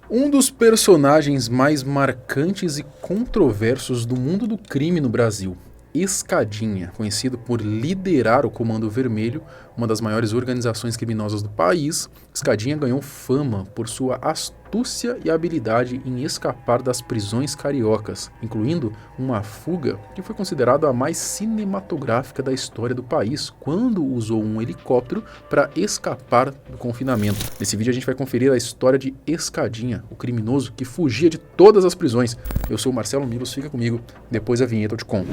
Um dos personagens mais marcantes e controversos do mundo do crime no Brasil, Escadinha, conhecido por liderar o Comando Vermelho, uma das maiores organizações criminosas do país, Escadinha ganhou fama por sua astúcia e habilidade em escapar das prisões cariocas, incluindo uma fuga que foi considerada a mais cinematográfica da história do país, quando usou um helicóptero para escapar do confinamento. Nesse vídeo a gente vai conferir a história de Escadinha, o criminoso que fugia de todas as prisões. Eu sou o Marcelo Milos, fica comigo, depois da vinheta eu te conto.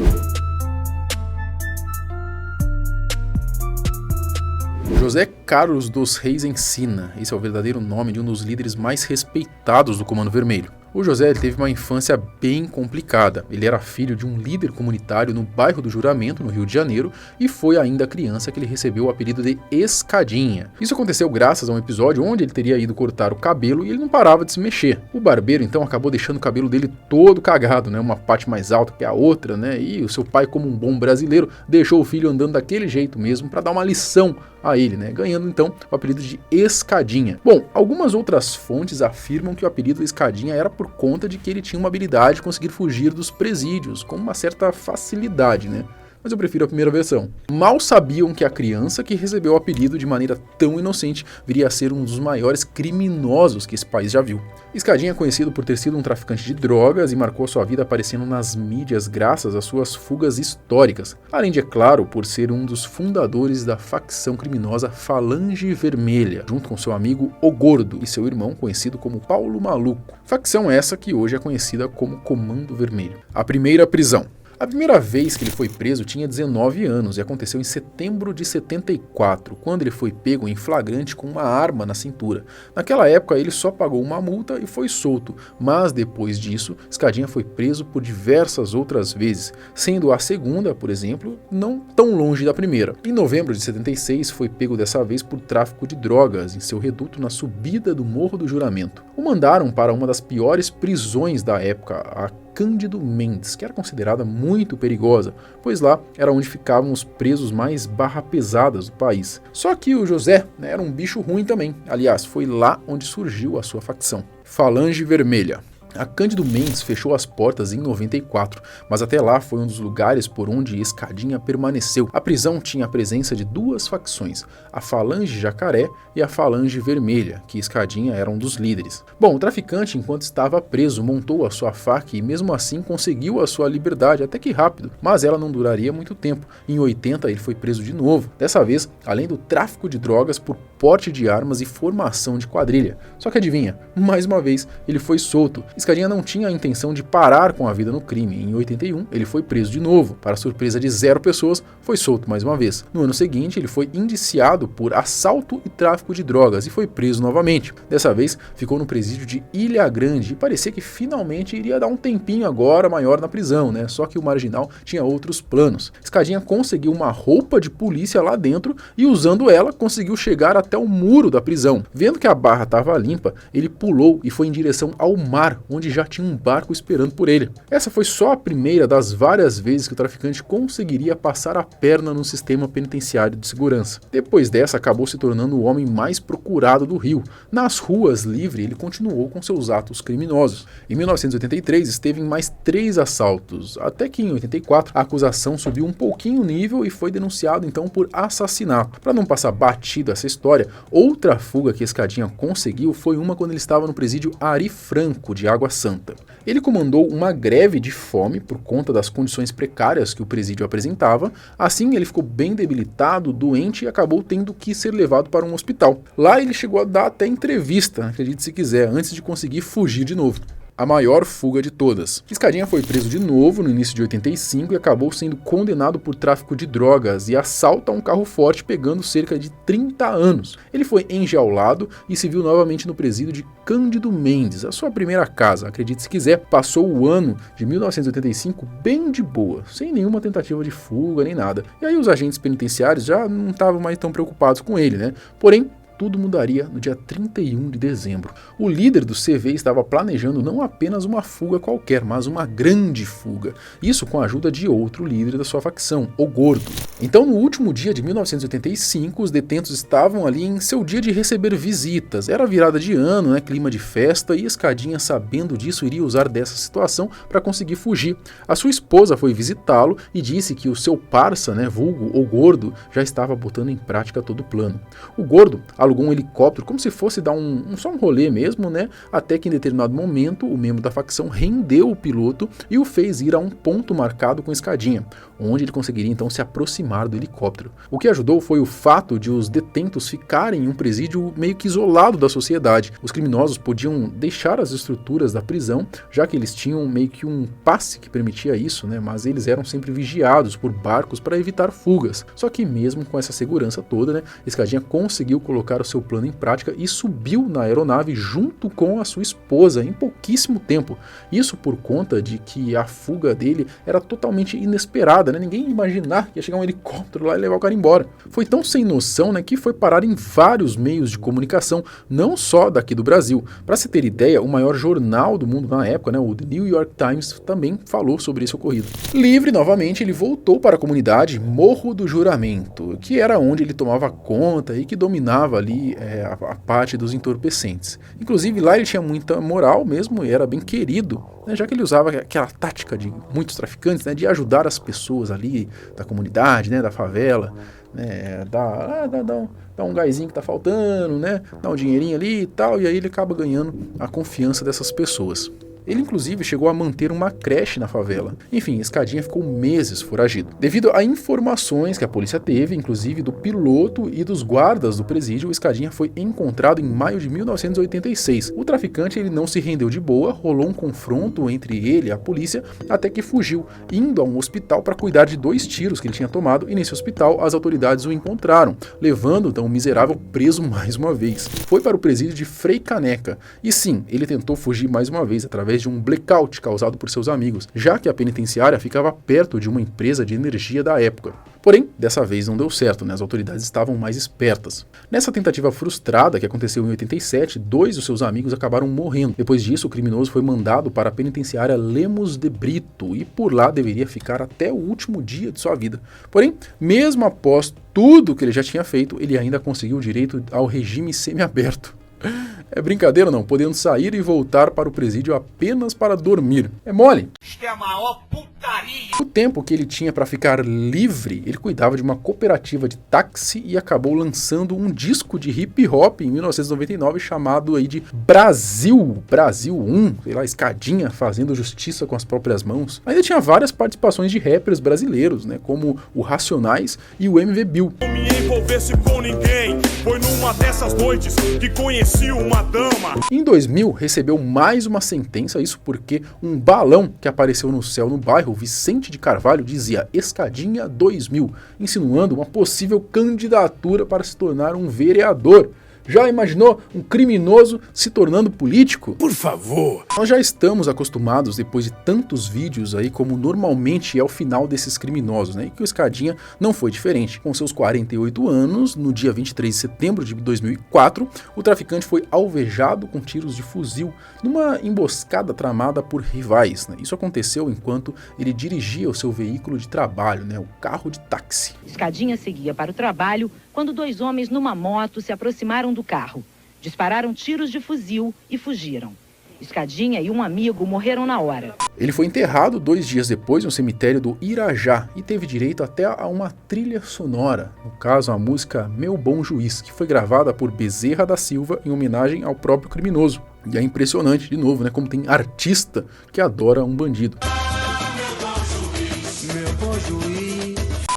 José Carlos dos Reis Encina, esse é o verdadeiro nome de um dos líderes mais respeitados do Comando Vermelho. O José teve uma infância bem complicada. Ele era filho de um líder comunitário no bairro do Juramento, no Rio de Janeiro, e foi ainda criança que ele recebeu o apelido de Escadinha. Isso aconteceu graças a um episódio onde ele teria ido cortar o cabelo e ele não parava de se mexer. O barbeiro então acabou deixando o cabelo dele todo cagado, uma parte mais alta que a outra, e o seu pai, como um bom brasileiro, deixou o filho andando daquele jeito mesmo para dar uma lição a ele, ganhando então o apelido de Escadinha. Bom, algumas outras fontes afirmam que o apelido Escadinha era por conta de que ele tinha uma habilidade de conseguir fugir dos presídios com uma certa facilidade, mas eu prefiro a primeira versão. Mal sabiam que a criança que recebeu o apelido de maneira tão inocente viria a ser um dos maiores criminosos que esse país já viu. Escadinha é conhecido por ter sido um traficante de drogas e marcou sua vida aparecendo nas mídias graças às suas fugas históricas, além de, é claro, por ser um dos fundadores da facção criminosa Falange Vermelha, junto com seu amigo O Gordo e seu irmão, conhecido como Paulo Maluco. Facção essa que hoje é conhecida como Comando Vermelho. A primeira prisão. A primeira vez que ele foi preso tinha 19 anos e aconteceu em setembro de 74, quando ele foi pego em flagrante com uma arma na cintura. Naquela época ele só pagou uma multa e foi solto, mas depois disso, Escadinha foi preso por diversas outras vezes, sendo a segunda, por exemplo, não tão longe da primeira. Em novembro de 76 foi pego dessa vez por tráfico de drogas em seu reduto na subida do Morro do Juramento. O mandaram para uma das piores prisões da época, a Cândido Mendes, que era considerada muito perigosa, pois lá era onde ficavam os presos mais barra pesadas do país. Só que o José era um bicho ruim também, aliás, foi lá onde surgiu a sua facção. Falange Vermelha. A Cândido Mendes fechou as portas em 94, mas até lá foi um dos lugares por onde Escadinha permaneceu. A prisão tinha a presença de duas facções, a Falange Jacaré e a Falange Vermelha, que Escadinha era um dos líderes. Bom, o traficante, enquanto estava preso, montou a sua faca e mesmo assim conseguiu a sua liberdade, até que rápido, mas ela não duraria muito tempo. Em 80 ele foi preso de novo, dessa vez além do tráfico de drogas por porte de armas e formação de quadrilha. Só que adivinha, mais uma vez ele foi solto. Escadinha não tinha a intenção de parar com a vida no crime. Em 81, ele foi preso de novo. Para surpresa de 0 pessoas, foi solto mais uma vez. No ano seguinte, ele foi indiciado por assalto e tráfico de drogas e foi preso novamente. Dessa vez, ficou no presídio de Ilha Grande e parecia que finalmente iria dar um tempinho agora maior na prisão, Só que o marginal tinha outros planos. Escadinha conseguiu uma roupa de polícia lá dentro e, usando ela, conseguiu chegar até o muro da prisão. Vendo que a barra estava limpa, ele pulou e foi em direção ao mar, onde já tinha um barco esperando por ele. Essa foi só a primeira das várias vezes que o traficante conseguiria passar a perna no sistema penitenciário de segurança. Depois dessa, acabou se tornando o homem mais procurado do Rio. Nas ruas livre, ele continuou com seus atos criminosos. Em 1983, esteve em mais 3 assaltos, até que em 84 a acusação subiu um pouquinho o nível e foi denunciado então por assassinato. Para não passar batido essa história, outra fuga que Escadinha conseguiu foi uma quando ele estava no presídio Ari Franco, de Água Santa. Ele comandou uma greve de fome por conta das condições precárias que o presídio apresentava. Assim, ele ficou bem debilitado, doente e acabou tendo que ser levado para um hospital. Lá ele chegou a dar até entrevista, acredite se quiser, antes de conseguir fugir de novo. A maior fuga de todas. Escadinha foi preso de novo no início de 85 e acabou sendo condenado por tráfico de drogas e assalto a um carro forte, pegando cerca de 30 anos. Ele foi enjaulado e se viu novamente no presídio de Cândido Mendes, a sua primeira casa, acredite se quiser. Passou o ano de 1985 bem de boa, sem nenhuma tentativa de fuga nem nada. E aí os agentes penitenciários já não estavam mais tão preocupados com ele, Porém, tudo mudaria no dia 31 de dezembro. O líder do CV estava planejando não apenas uma fuga qualquer, mas uma grande fuga. Isso com a ajuda de outro líder da sua facção, o Gordo. Então, no último dia de 1985, os detentos estavam ali em seu dia de receber visitas. Era virada de ano, né, clima de festa, e Escadinha, sabendo disso, iria usar dessa situação para conseguir fugir. A sua esposa foi visitá-lo e disse que o seu parça, né, vulgo o Gordo, já estava botando em prática todo o plano. O Gordo alugou um helicóptero como se fosse dar só um rolê mesmo, né, até que em determinado momento o membro da facção rendeu o piloto e o fez ir a um ponto marcado com Escadinha, onde ele conseguiria então se aproximar do helicóptero. O que ajudou foi o fato de os detentos ficarem em um presídio meio que isolado da sociedade. Os criminosos podiam deixar as estruturas da prisão, já que eles tinham meio que um passe que permitia isso, né, mas eles eram sempre vigiados por barcos para evitar fugas. Só que mesmo com essa segurança toda, né, Escadinha conseguiu colocar o seu plano em prática e subiu na aeronave junto com a sua esposa em pouquíssimo tempo. Isso por conta de que a fuga dele era totalmente inesperada, né? Ninguém ia imaginar que ia chegar um helicóptero lá e levar o cara embora. Foi tão sem noção, né, que foi parar em vários meios de comunicação, não só daqui do Brasil. Para se ter ideia, o maior jornal do mundo na época, né, o The New York Times, também falou sobre esse ocorrido. Livre novamente, ele voltou para a comunidade Morro do Juramento, que era onde ele tomava conta e que dominava ali a parte dos entorpecentes. Inclusive lá ele tinha muita moral mesmo e era bem querido, né, já que ele usava aquela tática de muitos traficantes, né, de ajudar as pessoas ali da comunidade, né, da favela, né, dá um gásinho que tá faltando, né, dá um dinheirinho ali e tal, e aí ele acaba ganhando a confiança dessas pessoas. Ele inclusive chegou a manter uma creche na favela. Enfim, Escadinha ficou meses foragido. Devido a informações que a polícia teve, inclusive do piloto e dos guardas do presídio, Escadinha foi encontrado em maio de 1986. O traficante ele não se rendeu de boa, rolou um confronto entre ele e a polícia, até que fugiu, indo a um hospital para cuidar de 2 tiros que ele tinha tomado, e nesse hospital as autoridades o encontraram, levando então o miserável preso mais uma vez. Foi para o presídio de Frei Caneca, e sim, ele tentou fugir mais uma vez através de um blackout causado por seus amigos, já que a penitenciária ficava perto de uma empresa de energia da época. Porém, dessa vez não deu certo, né? As autoridades estavam mais espertas. Nessa tentativa frustrada que aconteceu em 87, 2 dos seus amigos acabaram morrendo. Depois disso, o criminoso foi mandado para a penitenciária Lemos de Brito e por lá deveria ficar até o último dia de sua vida. Porém, mesmo após tudo que ele já tinha feito, ele ainda conseguiu o direito ao regime semiaberto. É brincadeira não, podendo sair e voltar para o presídio apenas para dormir. É mole. Isto é a maior putaria. O tempo que ele tinha para ficar livre, ele cuidava de uma cooperativa de táxi e acabou lançando um disco de hip hop em 1999 chamado aí de Brasil 1, sei lá, Escadinha fazendo justiça com as próprias mãos. Ainda tinha várias participações de rappers brasileiros, né, como o Racionais e o MV Bill. Não me envolvesse com ninguém, foi numa dessas noites que conheci uma dama. Em 2000, recebeu mais uma sentença, isso porque um balão que apareceu no céu no bairro Vicente de Carvalho dizia Escadinha 2000, insinuando uma possível candidatura para se tornar um vereador. Já imaginou um criminoso se tornando político? Por favor! Nós já estamos acostumados, depois de tantos vídeos aí, como normalmente é o final desses criminosos, né? E que o Escadinha não foi diferente. Com seus 48 anos, no dia 23 de setembro de 2004, o traficante foi alvejado com tiros de fuzil numa emboscada tramada por rivais, né? Isso aconteceu enquanto ele dirigia o seu veículo de trabalho, né? O carro de táxi. Escadinha seguia para o trabalho quando 2 homens numa moto se aproximaram do carro. Dispararam tiros de fuzil e fugiram. Escadinha e um amigo morreram na hora. Ele foi enterrado 2 dias depois no cemitério do Irajá e teve direito até a uma trilha sonora, no caso a música Meu Bom Juiz, que foi gravada por Bezerra da Silva em homenagem ao próprio criminoso. E é impressionante, de novo, né, como tem artista que adora um bandido. Meu bom juiz.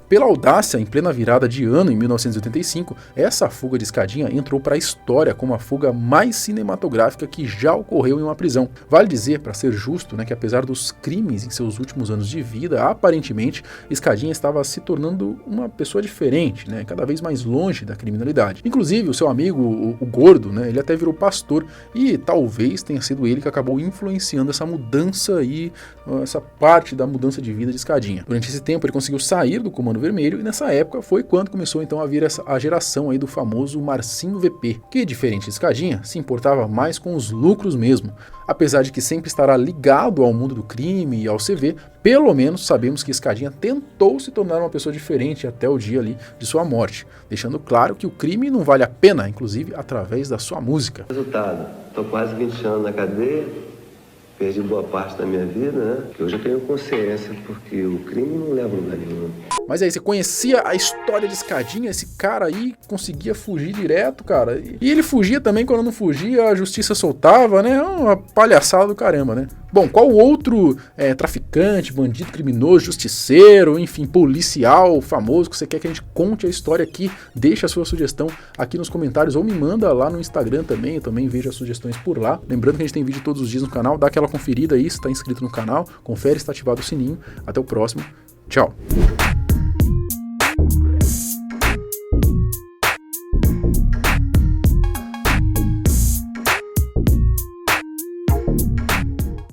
Pela audácia, em plena virada de ano, em 1985, essa fuga de Escadinha entrou para a história como a fuga mais cinematográfica que já ocorreu em uma prisão. Vale dizer, para ser justo, né, que apesar dos crimes em seus últimos anos de vida, aparentemente, Escadinha estava se tornando uma pessoa diferente, né, cada vez mais longe da criminalidade. Inclusive, o seu amigo, o Gordo, né, ele até virou pastor e talvez tenha sido ele que acabou influenciando essa mudança e essa parte da mudança de vida de Escadinha. Durante esse tempo, ele conseguiu sair do comando Comando Vermelho, e nessa época foi quando começou então a vir a geração aí do famoso Marcinho VP, que, diferente de Escadinha, se importava mais com os lucros mesmo. Apesar de que sempre estará ligado ao mundo do crime e ao CV, pelo menos sabemos que Escadinha tentou se tornar uma pessoa diferente até o dia ali de sua morte, deixando claro que o crime não vale a pena, inclusive através da sua música. Resultado, estou quase 20 anos na cadeia, perdi boa parte da minha vida, né? Que hoje eu tenho consciência, porque o crime não leva a lugar nenhum. Mas aí, você conhecia a história de Escadinha? Esse cara aí conseguia fugir direto, cara. E ele fugia também, quando não fugia, a justiça soltava, né? Uma palhaçada do caramba, né? Bom, qual outro traficante, bandido, criminoso, justiceiro, enfim, policial famoso que você quer que a gente conte a história aqui? Deixa a sua sugestão aqui nos comentários ou me manda lá no Instagram também, eu também vejo as sugestões por lá. Lembrando que a gente tem vídeo todos os dias no canal, dá aquela conferida aí se está inscrito no canal, confere se está ativado o sininho. Até o próximo, tchau!